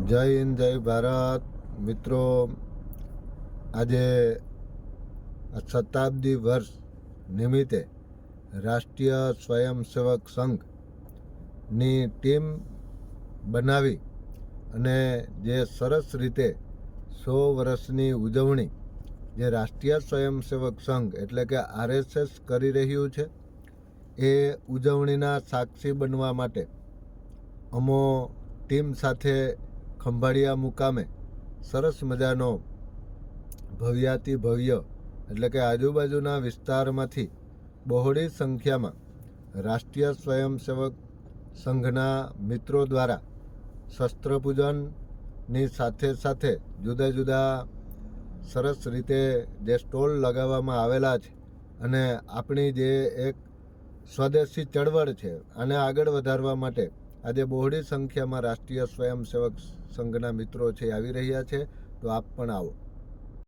જય હિન્દ, જય ભારત. મિત્રો, આજે શતાબ્દી વર્ષ નિમિત્તે રાષ્ટ્રીય સ્વયંસેવક સંઘની ટીમ બનાવી અને જે સરસ રીતે 100 વર્ષની ઉજવણી જે રાષ્ટ્રીય સ્વયંસેવક સંઘ એટલે કે RSS કરી રહ્યું છે, એ ઉજવણીના સાક્ષી બનવા માટે અમો ટીમ સાથે ખંભાળિયા મુકામે સરસ મજાનો ભવ્યાતિ ભવ્ય એટલે કે આજુબાજુના વિસ્તારમાંથી બહોળી સંખ્યામાં રાષ્ટ્રીય સ્વયંસેવક સંઘના મિત્રો દ્વારા શસ્ત્રપૂજનની સાથે સાથે જુદા જુદા સરસ રીતે જે સ્ટોલ લગાવવામાં આવેલા છે અને આપણી જે એક સ્વદેશી ચળવળ છે આને આગળ વધારવા માટે આજે બહોળી સંખ્યામાં રાષ્ટ્રીય સ્વયંસેવક સંઘના મિત્રો છે આવી રહ્યા છે. તો આપ પણ આવો.